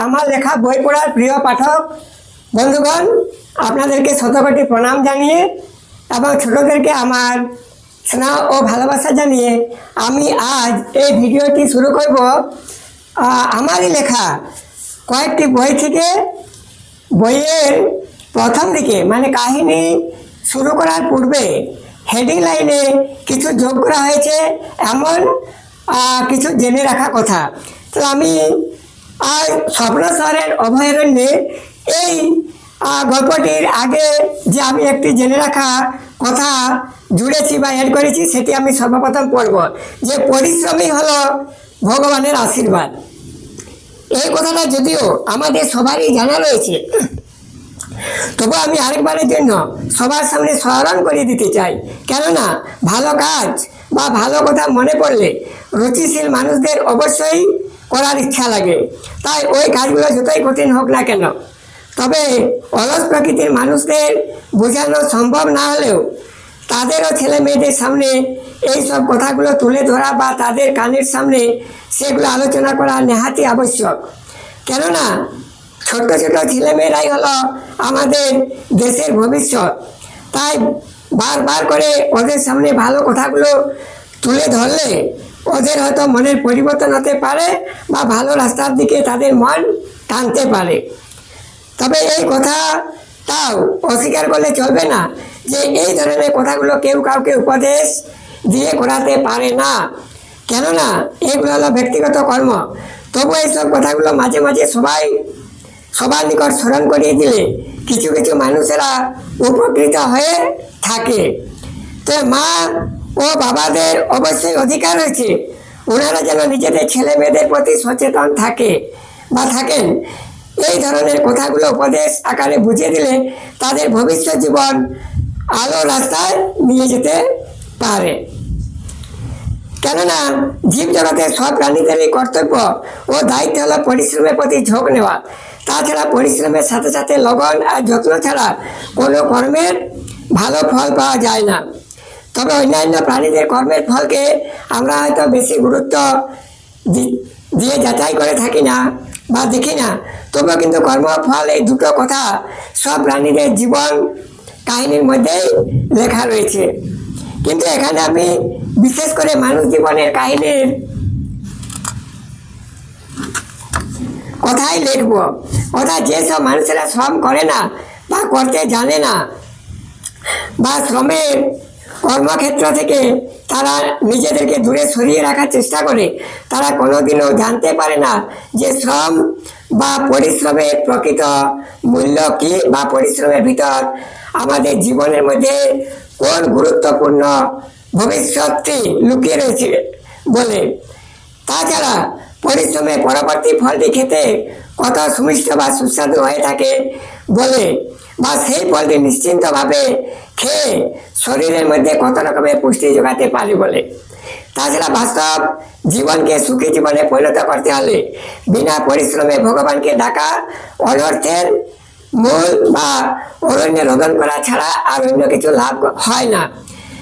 আমার লেখা বই পড়ার প্রিয় পাঠক বন্ধুগণ, আপনাদেরকে শতকোটি প্রণাম জানিয়ে এবং ছোটদেরকে আমার স্নেহ ও ভালোবাসা জানিয়ে আমি আজ এই ভিডিওটি শুরু করব। আমারই লেখা কয়েকটি বই থেকে। বইয়ের প্রথম দিকে মানে কাহিনী শুরু করার পূর্বে হেডিং লাইনে কিছু যোগ করা হয়েছে, এমন কিছু জেনে রাখা কথা। তো আমি স্বপ্ন শহরের অভয়ারণ্যে এই গল্পটির আগে যে আমি একটি জেনে রাখা কথা জুড়েছি বা অ্যাড করেছি, সেটি আমি সর্বপ্রথম পড়ব, যে পরিশ্রমই হলো ভগবানের আশীর্বাদ। এই কথাটা যদিও আমাদের সবারই জানা রয়েছে, তবু আমি আরেকবারের জন্য সবার সামনে স্মরণ করিয়ে দিতে চাই। কেননা ভালো কাজ বা ভালো কথা মনে পড়লে রুচিশীল মানুষদের অবশ্যই করার ইচ্ছা লাগে। তাই ওই কাজগুলো যতই কঠিন হোক না কেন, তবে অলস প্রকৃতির মানুষদের বোঝানো সম্ভব না হলেও তাদেরও ছেলে মেয়েদের সামনে এই সব কথাগুলো তুলে ধরা বা তাদের কানের সামনে সেগুলো আলোচনা করা নেহাতি আবশ্যক। কেননা ছোট ছোট ছেলেমেয়েরাই হলো আমাদের দেশের ভবিষ্যৎ। তাই বারবার করে ওদের সামনে ভালো কথাগুলো তুলে ধরলে ওদের হয়তো মনের পরিবর্তন হতে পারে বা ভালো রাস্তার দিকে তাদের মন টানতে পারে। তবে এই কথাটাও অস্বীকার করলে চলবে না যে এই ধরনের কথাগুলো কেউ কাউকে উপদেশ দিয়ে করাতে পারে না, কেননা এগুলো হলো ব্যক্তিগত কর্ম। তবু এইসব কথাগুলো মাঝে মাঝে সবার নিকট স্মরণ করিয়ে দিলে কিছু কিছু মানুষেরা উপকৃত হয়ে থাকে। তো মা ও বাবাদের অবশ্যই অধিকার রয়েছে ওনারা যেন নিজেদের ছেলে মেয়েদের প্রতি সচেতন থাকে বা থাকেন। এই ধরনের কথাগুলো উপদেশ আকারে বুঝিয়ে দিলে তাদের ভবিষ্যৎ জীবন আলো রাস্তায় নিয়ে যেতে পারে। কেননা জীবজগতের সব প্রাণীদেরই কর্তব্য ও দায়িত্ব হলো পরিশ্রমের প্রতি ঝোঁক নেওয়া। তাছাড়া পরিশ্রমের সাথে সাথে লগন আর যত্ন ছাড়া কোনো কর্মের ভালো ফল পাওয়া যায় না। তবে অন্যান্য প্রাণীদের কর্মের ফলকে আমরা হয়তো বেশি গুরুত্ব দিয়ে যাচাই করে থাকি না বা দেখি না, তবুও কিন্তু কর্মফল এই দুটো কথা সব প্রাণীদের জীবন কাহিনীর মধ্যেই লেখা রয়েছে। কিন্তু এখানে আমি বিশেষ করে মানুষ জীবনের কাহিনীর কথাই লিখব। অর্থাৎ যেসব মানুষেরা শ্রম করে না বা করতে জানে না বা শ্রমের কর্মক্ষেত্র থেকে তারা নিজেদেরকে দূরে সরিয়ে রাখার চেষ্টা করে, তারা কোনোদিনও জানতে পারে না যে শ্রম বা পরিশ্রমের প্রকৃত মূল্য কী বা পরিশ্রমের ভিতর আমাদের জীবনের মধ্যে কোন গুরুত্বপূর্ণ ভবিষ্যৎটি লুকিয়ে রয়েছে বলে। তাছাড়া পরিশ্রমের পরবর্তী ফলটি খেতে কত সুমিষ্ট বা সুস্বাদু হয়ে থাকে বলে, বা সেই ফলটি নিশ্চিন্তভাবে খেয়ে শরীরের মধ্যে কত রকমের পুষ্টি যোগাতে পারে বলে। তাছাড়া বাস্তব জীবনকে সুখী জীবনে পরিণত করতে হলে বিনা পরিশ্রমে ভগবানকে ডাকা অনর্থের মূল বা অরণ্য রোদন করা ছাড়া আর অন্য কিছু লাভ হয় না।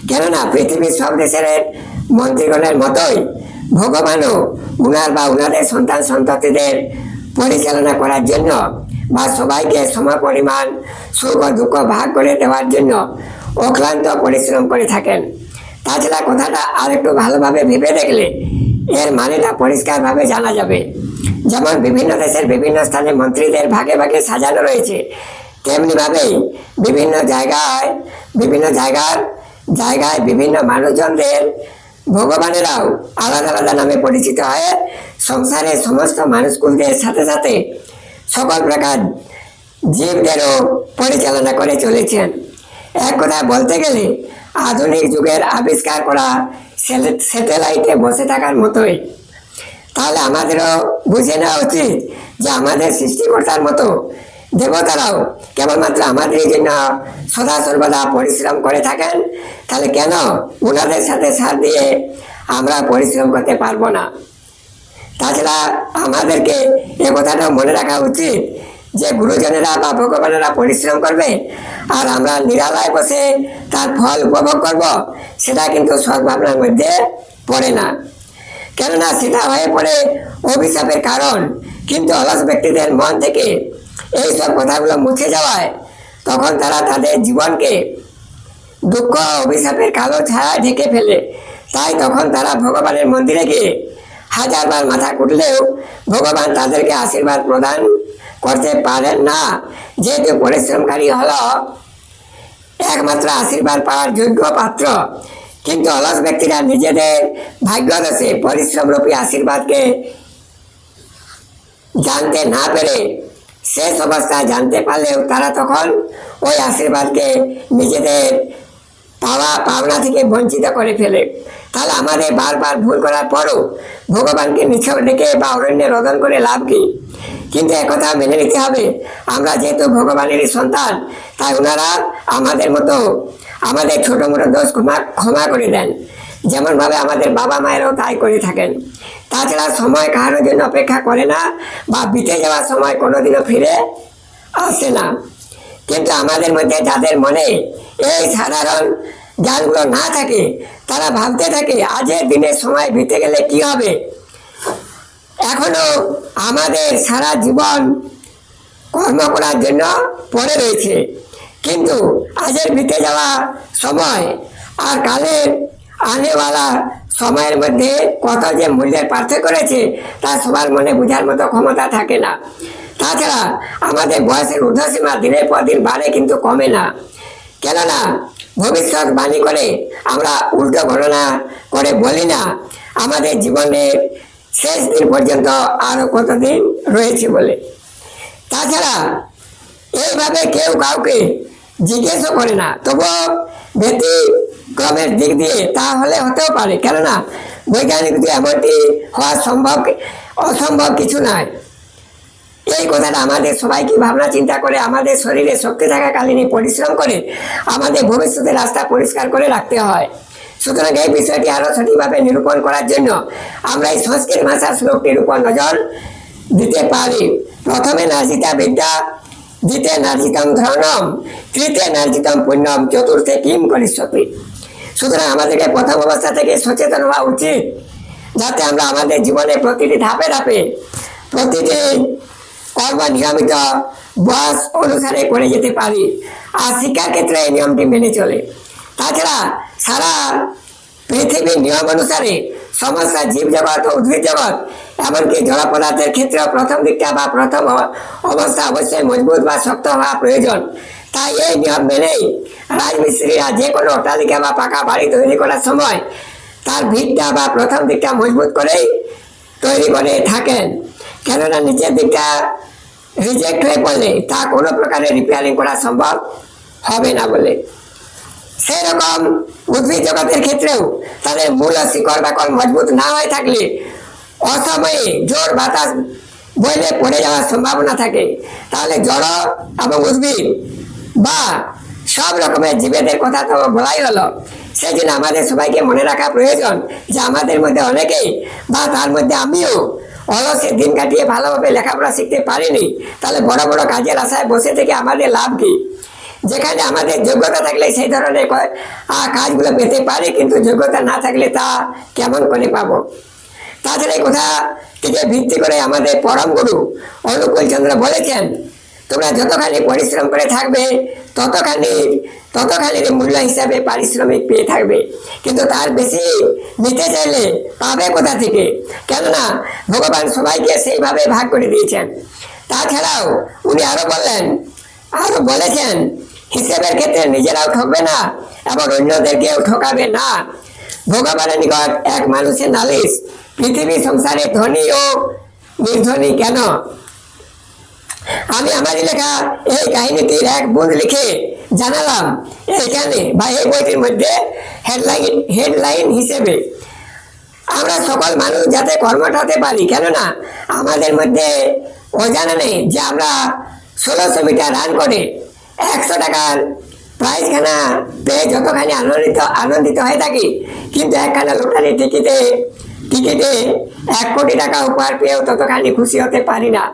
কেননা পৃথিবীর সব দেশের মন্ত্রীগণের মতোই ভগবানও উনার বা উনাদের সন্তান সন্ততিদের পরিচালনা করার জন্য বা সবাইকে সমপরিমাণ সুখ ও দুঃখ ভাগ করে দেওয়ার জন্য অক্লান্ত পরিশ্রম করে থাকেন। তাছাড়া কথাটা আর একটু ভালোভাবে ভেবে দেখলে এর মানেটা পরিষ্কারভাবে জানা যাবে। যেমন বিভিন্ন দেশের বিভিন্ন স্থানে মন্ত্রীদের ভাগে ভাগে সাজানো রয়েছে, তেমনিভাবেই বিভিন্ন জায়গায় বিভিন্ন মানুষজনদের ভগবানেরাও আলাদা আলাদা নামে পরিচিত হয়ে সংসারের সমস্ত মানুষকুলদের সাথে সাথে সকল প্রকার জীবদেরও পরিচালনা করে চলেছেন। এক কথা বলতে গেলে আধুনিক যুগের আবিষ্কার করা স্যাটেলাইটে বসে থাকার মতোই। তাহলে আমাদেরও বুঝে নেওয়া উচিত যে আমাদের সৃষ্টিকর্তার মতো দেবতারাও কেবলমাত্র আমাদের জন্য সদা সর্বদা পরিশ্রম করে থাকেন। তাহলে কেন ওনাদের সাথে সাথ দিয়ে আমরা পরিশ্রম করতে পারবো না? তাছাড়া আমাদেরকে এ কথাটাও মনে রাখা উচিত যে গুরুজনেরা বা ভগবানেরা পরিশ্রম করবে আর আমরা নিরালায় বসে তার ফল উপভোগ করব, সেটা কিন্তু সদ্ভাবনার মধ্যে পড়ে না। কেননা সেটা হয়ে পড়ে অভিশাপের কারণ। কিন্তু অলস ব্যক্তিদের মন থেকে এইসব কথাগুলো মুছে যাওয়ায় তখন তারা তাদের জীবনকে দুঃখ অভিশাপের কালো ছায়া ঢেকে ফেলে। তাই তখন তারা ভগবানের মন্দিরে গিয়ে হাজারবার মাথা কুটলেও ভগবান তাদেরকে আশীর্বাদ প্রদান করতে পারেন না, যেহেতু পরিশ্রমকারী হলো একমাত্র আশীর্বাদ পাওয়ার যোগ্য পাত্র। কিন্তু অলস ব্যক্তিরা নিজেদের ভাগ্যদোষে পরিশ্রমরূপী আশীর্বাদকে জানতে না পেরে শেষ অবস্থায় জানতে পারলেও তারা তখন ওই আশীর্বাদকে নিজেদের পাওনা থেকে বঞ্চিত করে ফেলে। তাহলে আমাদের বারবার ভুল করার পরও ভগবানকে নিছক ডেকে বা অরণ্যে রোদন করে লাভ কি? কিন্তু একথা মেনে নিতে হবে, আমরা যেহেতু ভগবানেরই সন্তান, তাই ওনারা আমাদের মতো আমাদের ছোটো মোটো দোষ ক্ষমা করে দেন, যেমনভাবে আমাদের বাবা মায়েরাও তাই করে থাকেন। তাছাড়া সময় কাহার জন্য অপেক্ষা করে না, বা বিতে যাওয়ার সময় কোনোদিনও ফিরে আসে না। কিন্তু আমাদের মধ্যে যাদের মনে এই সাধারণ জ্ঞানগুলো না থাকে, তারা ভাবতে থাকে আজের দিনের সময় বিতে গেলে কি হবে। এখনো আমাদের সারা জীবন কর্ম করার জন্য পড়ে রয়েছে, কিন্তু আজের বিতে যাওয়া সময় আর কালের আনেওয়ালা সময়ের মধ্যে কত যে মূল্যের পার্থক্য রয়েছে তা সবার মনে বোঝার মতো ক্ষমতা থাকে না। তাছাড়া আমাদের বয়সের ঊর্ধ্বসীমা দিনের পর দিন বাড়ে, কিন্তু কমে না। কেননা ভবিষ্যৎ বাণী করে আমরা উল্টো গণনা করে বলি না আমাদের জীবনের শেষ দিন পর্যন্ত আরও কতদিন রয়েছে বলে। তাছাড়া এইভাবে কেউ কাউকে জিজ্ঞেসও করে না, তবুও ব্যতিক্রমের দিক দিয়ে তাহলে হতেও পারে, কেননা বৈজ্ঞানিক দিয়ে এমনটি হওয়া অসম্ভব কিছু নয়। এই কথাটা আমাদের সবাইকে ভাবনা চিন্তা করে আমাদের শরীরে শক্তি থাকাকালীনই পরিশ্রম করে আমাদের ভবিষ্যতের রাস্তা পরিষ্কার করে রাখতে হয়। সুতরাং এই বিষয়টি আরও সঠিকভাবে নিরূপণ করার জন্য আমরা এই সংস্কৃত ভাষার শ্লোকটির উপর নজর দিতে পারি। প্রথমে নার্জিতা বিদ্যা, দ্বিতে নার্জিতম ধর্মম, তৃতীয় নার্জিতম পুণ্যম, চতুর্থে কিম করিষ্যতি। সুতরাং আমাদেরকে প্রথম অবস্থা থেকে সচেতন হওয়া উচিত, যাতে আমরা আমাদের জীবনে প্রতিটি ধাপে ধাপে প্রতিটি কর্ম নিয়মিত বয়স অনুসারে করে যেতে পারি, আর শিক্ষার ক্ষেত্রে এই নিয়মটি মেনে চলে। তাছাড়া সারা পৃথিবীর নিয়ম অনুসারে সমস্ত জীবজগৎ ও উদ্ভিদ জগৎ এমনকি জড় পদার্থের ক্ষেত্রে প্রথম দিকটা বা প্রথম অবস্থা অবশ্যই মজবুত বা শক্ত হওয়া প্রয়োজন। তাই এই নিয়ম মেনেই রাজমিস্ত্রিরা যে কোনো অট্টালিকা বা পাকা বাড়ি তৈরি করার সময় তার ভিতটা বা প্রথম দিকটা মজবুত করেই তৈরি করে থাকেন, কেননা নিচের দিকটা রিজেক্ট হয়ে পড়লে তা কোনো প্রকারে রিপেয়ারিং করা সম্ভব হবে না বলে। সেই রকম উদ্ভিদ জগতের ক্ষেত্রেও তাদের মূল শিকড় বাকড় মজবুত না হয়ে থাকলে অসময়ে জোর বাতাস বইলে পড়ে যাওয়ার সম্ভাবনা থাকে। তাহলে জড় এবং উদ্ভিদ বা সব রকমের জীবেদের কথা তো বলাই হলো, সেই জন্য আমাদের সবাইকে মনে রাখা প্রয়োজন যে আমাদের মধ্যে অনেকেই বা তার মধ্যে আমিও অলসে দিন কাটিয়ে ভালোভাবে লেখাপড়া শিখতে পারিনি। তাহলে বড় বড় কাজের আশায় বসে থেকে আমাদের লাভ কি? যেখানে আমাদের যোগ্যতা থাকলে সেই ধরনের কাজগুলো পেতে পারি, কিন্তু যোগ্যতা না থাকলে তা কেমন করে পাবো? তাছাড়া এই কথা থেকে ভিত্তি করে আমাদের পরম গুরু অনুকূল চন্দ্র বলেছেন, তোমরা যতখানি পরিশ্রম করে থাকবে ততখানির মূল্য হিসাবে পারিশ্রমিক পেয়ে থাকবে, কিন্তু তার বেশি নিতে চাইলে পাবে কোথা থেকে? কেননা ভগবান সবাইকে সেইভাবে ভাগ করে দিয়েছেন। তাছাড়াও উনি আরো বলেছেন হিসেবের ক্ষেত্রে নিজেরাও ঠকবে না এবং অন্যদেরকেও ঠকাবে না। ভগবানের নিকট এক মানুষের নালিশ, পৃথিবী সংসারে ধনী ও নির্ধনী কেন? আমি আমার লেখা এই কাহিনীটির এক বুঁদ লিখে জানালাম এইখানে বা এই বইটির মধ্যে হেডলাইন হিসেবে। আমরা সকল মানুষ যাতে কর্মটা হতে পারি, কেননা আমাদের মধ্যে অজানা নেই যে আমরা 1600 মিটার রান করে 100 টাকার প্রাইজখানা পেয়ে যতখানি আনন্দিত হয়ে থাকি, কিন্তু একখানা লটারি টিকিটে 1 কোটি টাকা উপহার পেয়েও ততখানি খুশি হতে পারি না।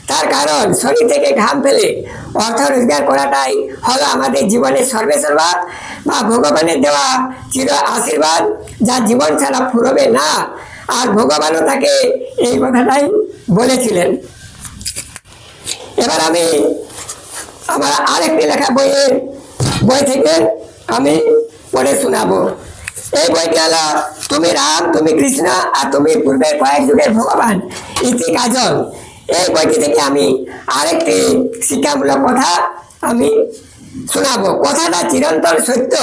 তার কারণ শরীর থেকে ঘাম ফেলে অর্থ রোজগার করাটাই হলো আমাদের জীবনের সর্বেসর্বা বা ভগবানের দেওয়া চির আশীর্বাদ, যা জীবন ছাড়া ফুরবে না। আর ভগবানও তাকে এই কথাটাই বলেছিলেন। এবার আমি আমার আরেকটি লেখা বই থেকে আমি পড়ে শোনাবো। এই বইটি হলো তুমি রাম, তুমি কৃষ্ণ, আর তুমি পূর্বের কয়েক যুগের ভগবান, ইতি কাজল। এই বইটি থেকে আমি আরেকটি শিক্ষামূলক কথা আমি শোনাবো। কথাটা চিরন্তন সত্য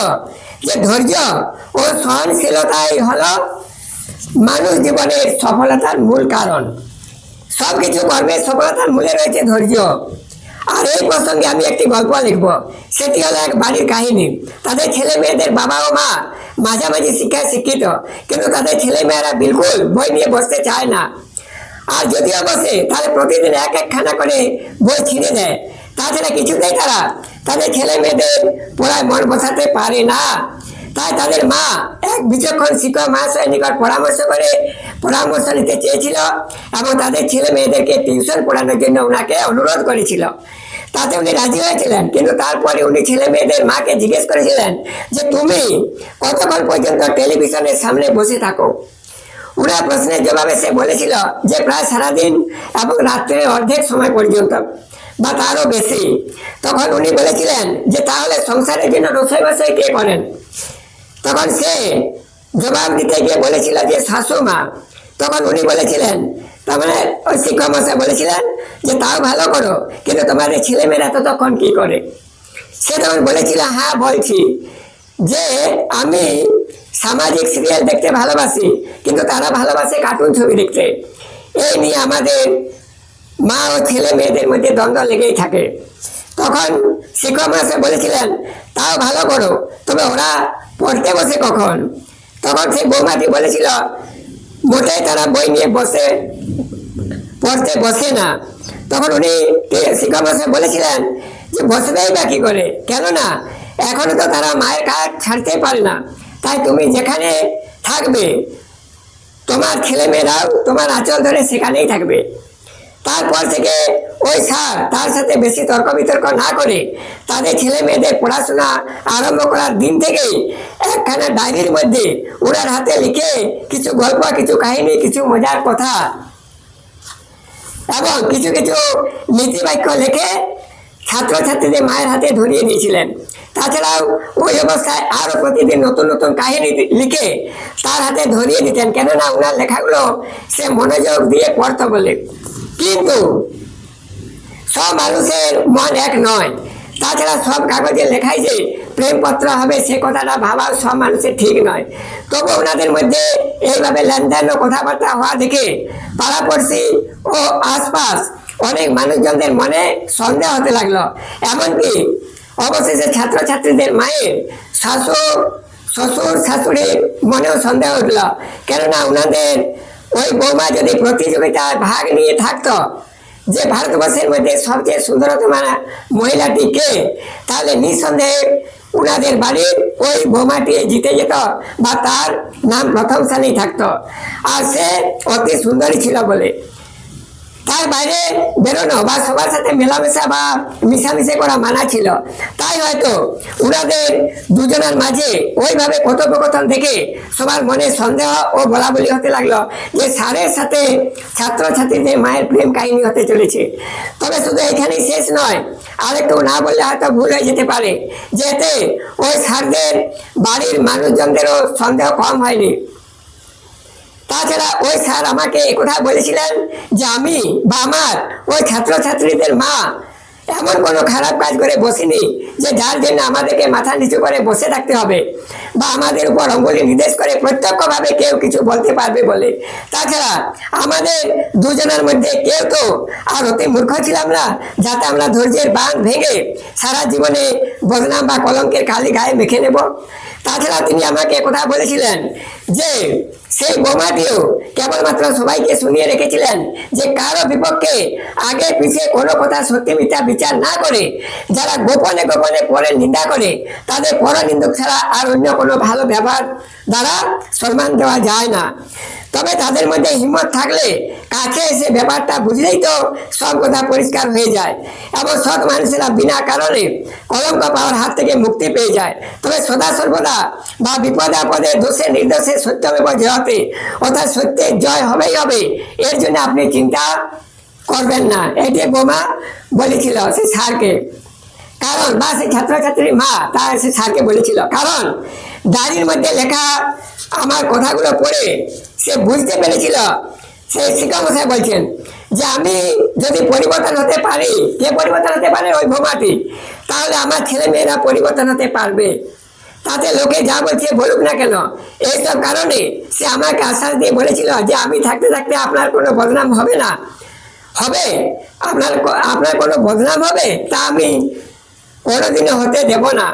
যে ধৈর্য ও সহনশীলতাই হলো মানুষ জীবনের সফলতার মূল কারণ। সবকিছু কর্মের সফলতার মূলে রয়েছে ধৈর্য। আর এই প্রসঙ্গে আমি একটি গল্প লিখব। সেটি হলো এক বাড়ির কাহিনী। তাদের ছেলে মেয়েদের বাবা ও মা মাঝামাঝি শিক্ষায় শিক্ষিত, কিন্তু তাদের ছেলে মেয়েরা বিলকুল বই নিয়ে বসতে চায় না। আর যদিও বসে তাহলে প্রতিদিন এক একখানা করে বই ছিঁড়ে দেয়। তাছাড়া কিছুতেই তারা তাদের ছেলে মেয়েদের পড়ায় মন বসাতে পারে না। তাই তাদের মা এক বিচক্ষণ শিক্ষক মহাশয়ের নিকট পরামর্শ নিতে চেয়েছিল এবং তাদের ছেলে মেয়েদেরকে টিউশন পড়ানোর জন্য ওনাকে অনুরোধ করেছিল। তাতে উনি রাজি হয়েছিলেন, কিন্তু তারপরে উনি ছেলে মেয়েদের মাকে জিজ্ঞেস করেছিলেন যে তুমি কতক্ষণ পর্যন্ত টেলিভিশনের সামনে বসে থাকো। ওনার প্রশ্নের জবাবে সে বলেছিল যে প্রায় সারাদিন এবং রাত্রে অর্ধেক সময় পর্যন্ত বা তারও বেশি। তখন উনি বলেছিলেন যে তাহলে সংসারের জন্য রসোই কে করেন? তখন সে জবাব দিতে গিয়ে বলেছিল যে শাশুমা। তখন উনি বলেছিলেন, তার মানে ওই শিক্ষক মশাই বলেছিলেন যে তাও ভালো করো, কিন্তু তোমাদের ছেলেমেয়েরা ততক্ষণ কি করে? সে তখন বলেছিল, হ্যাঁ বলছি যে আমি সামাজিক সিরিয়াল দেখতে ভালোবাসি, কিন্তু তারা ভালোবাসে কার্টুন ছবি দেখতে। এই নিয়ে আমাদের মা ও ছেলে মেয়েদের মধ্যে দ্বন্দ্ব লেগেই থাকে। তখন শিক্ষক মহাশয় বলেছিলেন, তাও ভালো করো, তবে ওরা পড়তে বসে কখন? তখন সেই বৌমাটি বলেছিল, মোটেই তারা বই নিয়ে পড়তে বসে না। তখন উনি শিক্ষক মহাশয় বলেছিলেন যে বসবেই বা কি করে? কেননা এখনো তো তারা মায়ের কাজ ছাড়তেই পারে না। তাই তুমি যেখানে থাকবে তোমার ছেলে মেয়েরাও তোমার আঁচল ধরে সেখানেই থাকবে। তারপর থেকে ওই স্যার তার সাথে বেশি তর্ক বিতর্ক না করে তাদের ছেলে মেয়েদের পড়াশোনা আরম্ভ করার দিন থেকেই একখানা ডায়েরির মধ্যে ওনার হাতে লিখে কিছু গল্প, কিছু কাহিনী, কিছু মজার কথা এবং কিছু কিছু নীতিবাক্য লিখে ছাত্রছাত্রীদের মায়ের হাতে ধরিয়ে দিয়েছিলেন। তাছাড়াও ওই অবস্থায় আরো প্রতিদিন নতুন নতুন কাহিনী লিখে তার হাতে ধরিয়ে দিতেন, কেননা ওনার লেখাগুলো সে মনোযোগ দিয়ে পড়তো বলে। কিন্তু সব মানুষের মন এক নয়। তাছাড়া সব কাগজে লেখায় যে প্রেমপত্র হবে সে কথাটা ভাবাও সব মানুষের ঠিক নয়। তবু ওনাদের মধ্যে এইভাবে লেনদেন ও কথাবার্তা হওয়া দেখে পাড়াপড়শি ও আশপাশ অনেক মানুষজনদের মনে সন্দেহ হতে লাগলো। এমনকি অবশেষে ছাত্রছাত্রীদের মায়ের শ্বশুর শাশুড়ির মনেও সন্দেহ উঠল, কেননা ওনাদের ওই বৌমা যদি প্রতিযোগিতায় ভাগ নিয়ে থাকতো যে ভারতবর্ষের মধ্যে সবচেয়ে সুন্দরতম মহিলাটি কে, তাহলে নিঃসন্দেহে ওনাদের বাড়ির ওই বৌমাটি জিতে যেত বা তার নাম প্রথম স্থানেই থাকতো। আর সে অতি সুন্দরী ছিল বলে তার বাইরে বেরোনো বা সবার সাথে মেলামেশা বা মিশামিশি করা মানা ছিল। তাই হয়তো ওনাদের দুজনের মাঝে ওইভাবে কথোপকথন দেখে সবার মনে সন্দেহ ও বলাবলি হতে লাগলো যে স্যারের সাথে ছাত্রছাত্রীদের মায়ের প্রেম কাহিনী হতে চলেছে। তবে শুধু এখানেই শেষ নয়, আরেকটু না বললে হয়তো ভুল হয়ে যেতে পারে, যেতে ওই স্যারদের বাড়ির মানুষজনদেরও সন্দেহ কম হয়নি। তাছাড়া ওই স্যার আমাকে একথা বলেছিলেন যে আমি বা আমার ওই ছাত্রছাত্রীদের মা এমন কোনো খারাপ কাজ করে বসিনি যে যার জন্য আমাদেরকে মাথা নিচু করে বসে থাকতে হবে বা আমাদের উপর অঙ্গুলি নির্দেশ করে প্রত্যক্ষভাবে কেউ কিছু বলতে পারবে বলে। তাছাড়া আমাদের দুজনের মধ্যে কেউ তো আর অতি মূর্খ ছিলাম না যাতে আমরা ধৈর্যের বাঁধ ভেঙে সারা জীবনে বদনাম বা কলঙ্কের কালি গায়ে মেখে নেব। তাছাড়া তিনি আমাকে কথা বলেছিলেন যে সেই বোমাটিও কেবলমাত্র সবাইকে শুনিয়ে রেখেছিলেন যে কারো বিপক্ষে আগে পিছিয়ে কোনো কথা সত্যি মিথ্যা বিচার না করে যারা গোপনে গোপনে পরের নিন্দা করে তাদের পরনিন্দুক ছাড়া আর অন্য কোনো ভালো ব্যবহার দ্বারা সম্মান দেওয়া যায় না। তো তবে তাদের মধ্যে হিম্মত থাকলে কাছে এসে ব্যাপারটা বুঝলেই তো সব কথা পরিষ্কার হয়ে যায় এবং সৎ মানুষেরা বিনা কারণে কলঙ্ক পাওয়ার হাত থেকে মুক্তি পেয়ে যায়। তবে সদা সর্বদা বা বিপদে আপদে দোষে নির্দোষে সত্যমেব জয়তে, অর্থাৎ সত্যের জয় হবেই হবে, এর জন্য আপনি চিন্তা করবেন না, এটি বোমা বলেছিল সে স্যারকে। কারণ বা সেই ছাত্রছাত্রীর মা তার সে স্যারকে বলেছিল, কারণ ডায়েরির মধ্যে লেখা আমার কথাগুলো পড়ে সে বুঝতে পেরেছিল। সে শিক্ষক মশাই বলছেন যে আমি যদি পরিবর্তন হতে পারি, কে পরিবর্তন হতে পারে? ওই বোমাটি। তাহলে আমার ছেলে মেয়েরা পরিবর্তন হতে পারবে, তাতে লোকে যা বলছে বলুক না কেন। এইসব কারণে সে আমাকে আশ্বাস দিয়ে বলেছিল যে আমি থাকতে থাকতে আপনার কোনো বদনাম হবে না। হবে আপনার আপনার কোনো বদনাম হবে তা আমি কোনোদিনও হতে দেব না।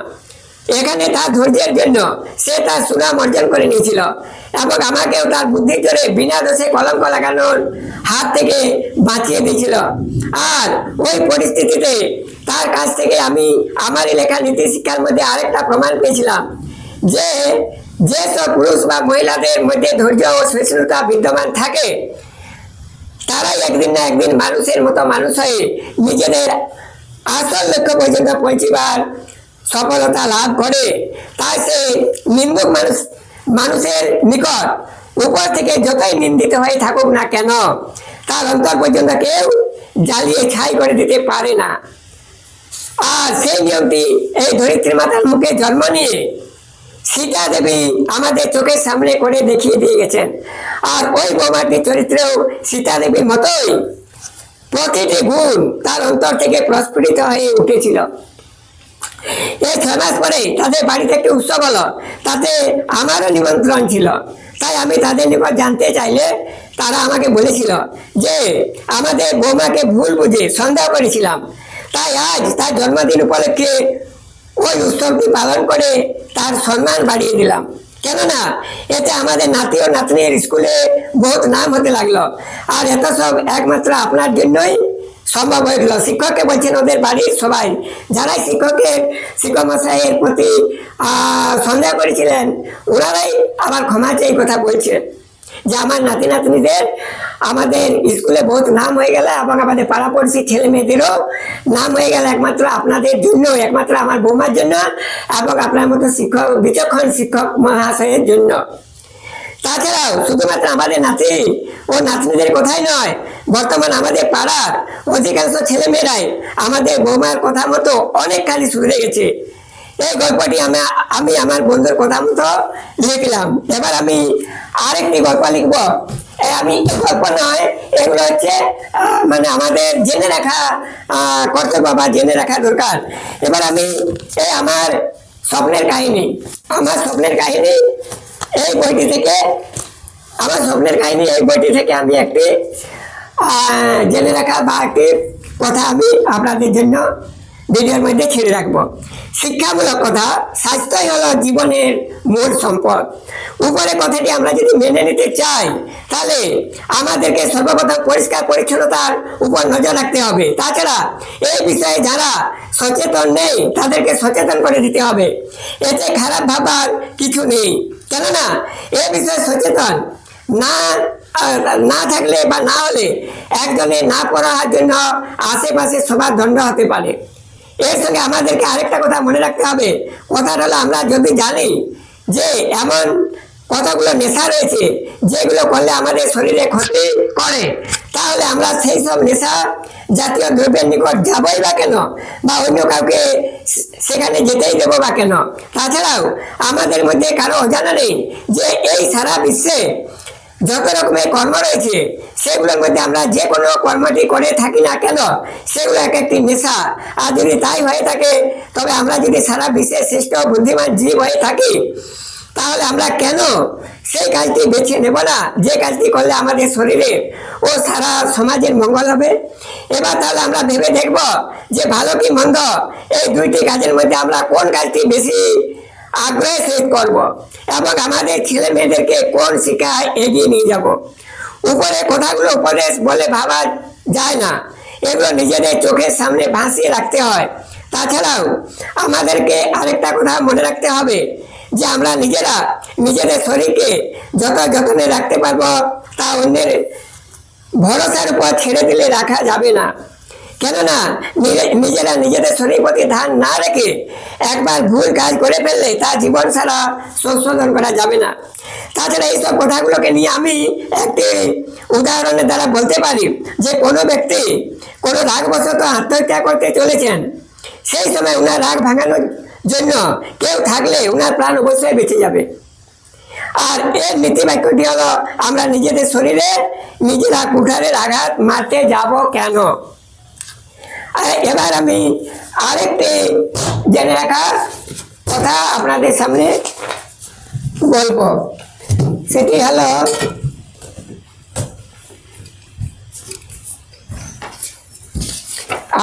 এখানে তার ধৈর্যের জন্য সে তার সুনাম অর্জন করে নিয়েছিল এবং আমাকেও তার বুদ্ধির জোরে বিনা দোষে কলঙ্ক লাগানোর হাত থেকে বাঁচিয়ে দিয়েছিল। আর ওই পরিস্থিতিতে তার কাছ থেকে আমি আমার লেখা নীতি শিক্ষার মধ্যে আরেকটা প্রমাণ পেয়েছিলাম যে যেসব পুরুষ বা মহিলাদের মধ্যে ধৈর্য ও সহিষ্ণুতা বিদ্যমান থাকে তারাই একদিন না একদিন মানুষের মতো মানুষ হয়ে নিজেদের আসল লক্ষ্য পর্যন্ত পৌঁছিবার সফলতা লাভ করে। তাই সে নিন্দুক মানুষের নিকট উপর থেকে যতই নিন্দিত হয়ে থাকুক না কেন, তার অন্তর পর্যন্ত কেউ জ্বালিয়ে ছাই করে দিতে পারে না। আর সেই নিয়মটি এই ধরিত্রী মাতার মুখে জন্ম নিয়ে সীতা দেবী আমাদের চোখের সামনে করে দেখিয়ে দিয়ে গেছেন। আর ওই বোমাটির চরিত্রেও সীতা দেবীর মতোই প্রতিটি গুণ তার অন্তর থেকে প্রস্ফুটিত হয়ে উঠেছিল। এই 6 মাস পরে তাদের বাড়িতে একটি উৎসব হলো, তাতে আমারও নিমন্ত্রণ ছিল। তাই আমি তাদের নিকট জানতে চাইলে তারা আমাকে বলেছিল যে আমাদের বৌমাকে ভুল বুঝে সন্দেহ করেছিলাম, তাই আজ তার জন্মদিন উপলক্ষে ওই উৎসবটি পালন করে তার সম্মান বাড়িয়ে দিলাম। কেননা এতে আমাদের নাতি ও নাতনির স্কুলে বহুত নাম হতে লাগলো। আর এত সব একমাত্র আপনার জন্যই সম্ভব হয়েছিল। শিক্ষককে বলছেন ওদের বাড়ির সবাই যারাই শিক্ষক মশাইয়ের প্রতি সন্দেহ করেছিলেন ওনারাই আবার ক্ষমা চেয়ে কথা বলছেন যে আমার নাতি নাতনিদের আমাদের স্কুলে বহুত নাম হয়ে গেল এবং আমাদের পাড়াপড়শি ছেলে মেয়েদেরও নাম হয়ে গেল একমাত্র আপনাদের জন্য, একমাত্র আমার বৌমার জন্য এবং আপনার মতো শিক্ষক বিচক্ষণ শিক্ষক মহাশয়ের জন্য। তাছাড়াও শুধুমাত্র আমাদের নাতি ও নাতনিদের কথাই নয়, বর্তমান আমাদের পাড়ার অধিকাংশ ছেলেমেয়েরাই আমাদের বৌমার কথা মতো অনেকখানি শুধরে গেছে। এই গল্পটি আমি আমার বন্ধুর কথা মতো লিখলাম। এবার আমি আরেকটি গল্প লিখবো। আমি গল্প নয়, এগুলো হচ্ছে মানে আমাদের জেনে রাখা কর্তব্য বা জেনে রাখা দরকার। এবার আমি আমার স্বপ্নের কাহিনী এই বইটি থেকে আমি একটি জেনে রাখা বা একটি কথা আমি আপনাদের জন্য ভিডিওর মধ্যে ছেড়ে রাখবো। শিক্ষামূলক কথা, স্বাস্থ্যই হলো জীবনের মূল সম্পদ। উপরে কথাটি আমরা যদি মেনে নিতে চাই তাহলে আমাদেরকে সর্বপ্রথম পরিষ্কার পরিচ্ছন্নতার উপর নজর রাখতে হবে। তাছাড়া এই বিষয়ে যারা সচেতন নেই তাদেরকে সচেতন করে দিতে হবে। এতে খারাপ ভাবার কিছু নেই, কেননা এ বিষয়ে সচেতন না থাকলে বা না হলে একজনের না পড়ার জন্য আশেপাশে সবার দণ্ড হতে পারে। এর সঙ্গে আমাদেরকে আরেকটা কথা মনে রাখতে হবে। কথাটা হলো আমরা যদি জানি যে এমন কতগুলো নেশা রয়েছে যেগুলো করলে আমাদের শরীরে ক্ষতি করে, তাহলে আমরা সেই সব নেশা জাতীয় দ্রব্যের নিকট যাবই বা কেন, বা অন্য কাউকে সেখানে যেতেই দেবো বা কেন। তাছাড়াও আমাদের মধ্যে কারো অজানা নেই যে এই সারা বিশ্বে যত রকমের কর্ম রয়েছে সেগুলোর মধ্যে আমরা যে কোনো কর্মটি করে থাকি না কেন সেগুলো এক একটি নেশা। আর যদি তাই হয়ে থাকে তবে আমরা যদি সারা বিশ্বের শ্রেষ্ঠ বুদ্ধিমান জীব হয়ে থাকি তাহলে আমরা কেন সেই কাজটি বেছে নেব না যে কাজটি করলে আমাদের শরীরে ও সারা সমাজের মঙ্গল হবে। এবার তাহলে আমরা ভেবে দেখব যে ভালো কি মন্দ এই দুইটি কাজের মধ্যে আমরা কোন কাজটি বেশি আগ্রহের সহিত করব এবং আমাদের ছেলে মেয়েদেরকে কোন শিক্ষায় এগিয়ে নিয়ে যাব। উপরে কথাগুলো উপদেশ বলে ভাবা যায় না, এগুলো নিজেদের চোখের সামনে ভাসিয়ে রাখতে হয়। তাছাড়াও আমাদেরকে আরেকটা কথা মনে রাখতে হবে যে আমরা নিজেরা নিজেদের শরীরকে যত যত্নে রাখতে পারবো তা অন্যের ভরসার উপর ছেড়ে দিলে রাখা যাবে না। কেননা নিজেরা নিজেদের শরীর প্রতি ধ্যান না রেখে একবার ভুল কাজ করে ফেললে তা জীবন সারা সংশোধন করা যাবে না। তাছাড়া এইসব কথাগুলোকে নিয়ে আমি একটি উদাহরণের দ্বারা বলতে পারি যে কোনো ব্যক্তি কোনো রাগবশত আত্মহত্যা করতে চলেছেন, সেই সময় ওনার রাগ ভাঙানোর জন্য কেউ থাকলে ওনার প্রাণ অবশ্যই বেঁচে যাবে। আর এর নীতিবাক্যটি হলো, আমরা নিজেদের শরীরে নিজেরা কুঠারের আঘাত মারতে যাব কেন। এবার আমি আরেকটি জেনে রাখার কথা আপনাদের সামনে বলবো, সেটি হলো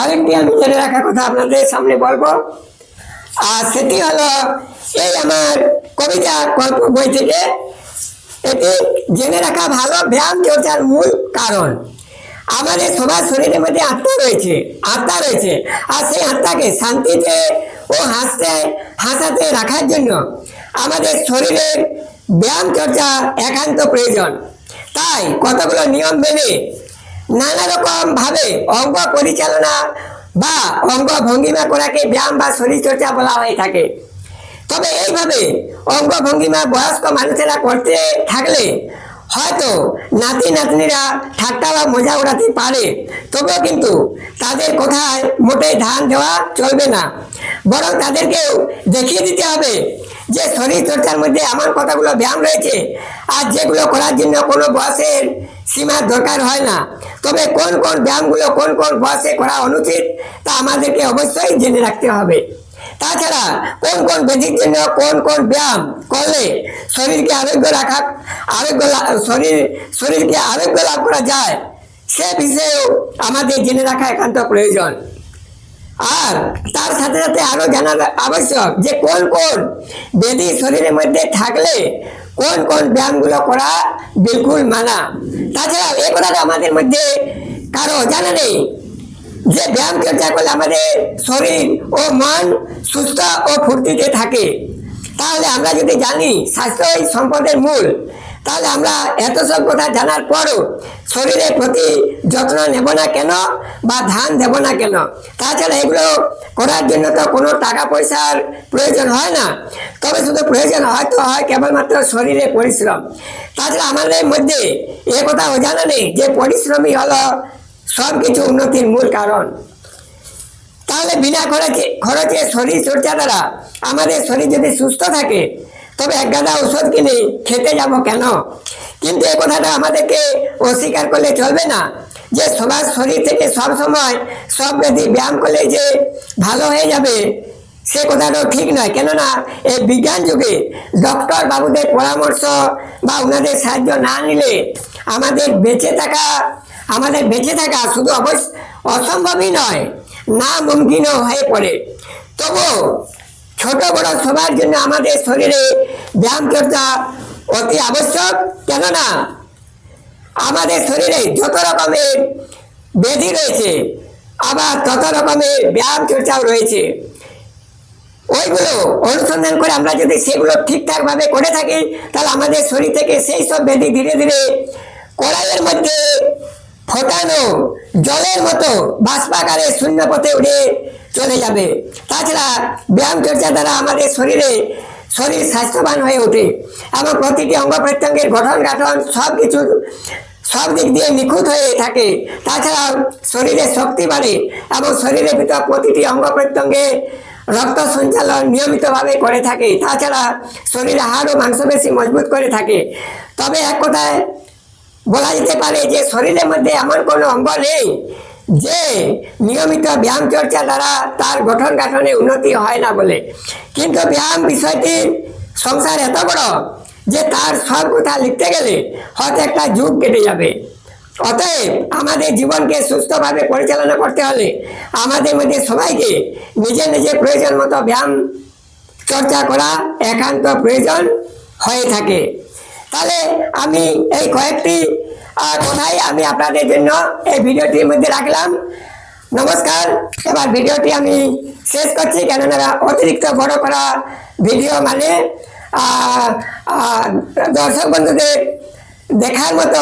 আরেকটি আমি জেনে রাখার কথা আপনাদের সামনে বলবো, আর সেটি হলো এই আমার কবিতা গল্প বই থেকে এটি জেনে রাখা ভালো ব্যায়াম চর্চার মূল কারণ। আমাদের সবার শরীরের মধ্যে আত্মা রয়েছে, আর সেই আত্মাকে শান্তিতে ও হাসাতে রাখার জন্য আমাদের শরীরের ব্যায়াম চর্চা একান্ত প্রয়োজন। তাই কতগুলো নিয়ম মেনে নানা রকম ভাবে অঙ্গ পরিচালনা বা অঙ্গ ভঙ্গিমা করাকে ব্যায়াম বা শরীরচর্চা বলা হয়ে থাকে। তবে এইভাবে অঙ্গ ভঙ্গিমা বয়স্ক মানুষেরা করতে থাকলে হয়তো নাতি নাতনিরা ঠাট্টা বা মজা উড়াতে পারে, তবেও কিন্তু তাদের কথায় মোটেই ধ্যান দেওয়া চলবে না, বরং তাদেরকেও দেখিয়ে দিতে হবে যে শরীর চর্চার মধ্যে এমন কতগুলো ব্যায়াম রয়েছে আর যেগুলো করার জন্য কোনো বয়সের সীমার দরকার হয় না। তবে কোন কোন ব্যায়ামগুলো কোন কোন বয়সে করা অনুচিত তা আমাদেরকে অবশ্যই জেনে রাখতে হবে। তাছাড়া কোন কোন ব্যাধির জন্য কোন কোন ব্যায়াম করলে শরীরকে শরীরকে আরোগ্য লাভ করা যায় সে বিষয়েও আমাদের জেনে রাখা একান্ত প্রয়োজন। আর তার সাথে সাথে আরো জানা আবশ্যক যে কোন কোন ব্যাধি শরীরের মধ্যে থাকলে কোন কোন ব্যায়ামগুলো করা বিলকুল মানা। তাছাড়া এই কথাটা আমাদের মধ্যে কারো জানা নেই যে ব্যায়াম চর্চা করলে আমাদের শরীর ও মন সুস্থ ও ফুর্তিতে থাকে। তাহলে আমরা যদি জানি স্বাস্থ্যই সম্পদের মূল, তাহলে আমরা এত সব কথা জানার পরও শরীরের প্রতি যত্ন নেব না কেন বা ধ্যান দেব না কেন? তাছাড়া এগুলো করার জন্য তো কোনো টাকা পয়সার প্রয়োজন হয় না, তবে শুধু প্রয়োজন হয়তো হয় কেবলমাত্র শরীরে পরিশ্রম। তাছাড়া আমাদের মধ্যে এ কথা অজানা নেই যে পরিশ্রমই হলো সব কিছু উন্নতির মূল কারণ। তাহলে বিনা খরচে শরীর চর্চা দ্বারা আমাদের শরীর যদি সুস্থ থাকে তবে এক গাদা ওষুধ কিনে খেতে যাব কেন? কিন্তু এই কথাটা আমাদেরকে অস্বীকার করলে চলবে না যে সবার শরীর থেকে সব সময় সব ব্যাধি ব্যায়াম করলে যে ভালো হয়ে যাবে সে কথাটাও ঠিক নয়। কেননা এই বিজ্ঞান যুগে ডক্টর বাবুদের পরামর্শ বা ওনাদের সাহায্য না নিলে আমাদের বেঁচে থাকা শুধু অসম্ভবই নয়, না মুমকিনও হয়ে পড়ে। তবু ছোট বড় সবার জন্য আমাদের শরীরে ব্যায়াম চর্চা অতি আবশ্যক। কেননা আমাদের শরীরে যত রকমের ব্যাধি রয়েছে আবার তত রকমের ব্যায়াম চর্চাও রয়েছে। ওইগুলো অনুসন্ধান করে আমরা যদি সেগুলো ঠিকঠাক ভাবে করে থাকি তাহলে আমাদের শরীর থেকে সেই সব ব্যাধি ধীরে ধীরে কড়াইয়ের মধ্যে ফোটানো জলের মতো বাষ্পাকারে শূন্য পথে উড়ে চলে যাবে। তাছাড়া ব্যায়াম চর্চা দ্বারা আমাদের শরীর স্বাস্থ্যবান হয়ে ওঠে এবং প্রতিটি অঙ্গ প্রত্যঙ্গের গঠন সব দিক দিয়ে নিখুঁত হয়ে থাকে। তাছাড়া শরীরে শক্তি বাড়ে এবং শরীরের ভিতর প্রতিটি অঙ্গ প্রত্যঙ্গে রক্ত সঞ্চালন নিয়মিতভাবে করে থাকে। তাছাড়া শরীরে হাড় ও মাংসপেশি মজবুত করে থাকে। তবে এক কথায় বলা যেতে পারে যে শরীরের মধ্যে এমন কোনো অঙ্গ নেই যে নিয়মিত ব্যায়াম চর্চা দ্বারা তার গঠন গাঠনে উন্নতি হয় না বলে। কিন্তু ব্যায়াম বিষয়টির সংসার এত বড় যে তার সব কথা লিখতে গেলে হয়তো একটা যুগ কেটে যাবে। অতএব আমাদের জীবনকে সুস্থভাবে পরিচালনা করতে হলে আমাদের মধ্যে সবাইকে নিজের প্রয়োজন মতো ব্যায়াম চর্চা করা একান্ত প্রয়োজন হয়ে থাকে। তাহলে আমি এই কয়েকটি কথাই আমি আপনাদের জন্য এই ভিডিওটির মধ্যে রাখলাম। নমস্কার। এবার ভিডিওটি আমি শেষ করছি, কেননা অতিরিক্ত বড় করা ভিডিও মানে আহ, আহ, দর্শক বন্ধুদের দেখার মতো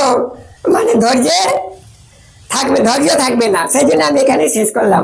মানে ধৈর্য থাকবে না, সেই জন্য আমি এখানে শেষ করলাম।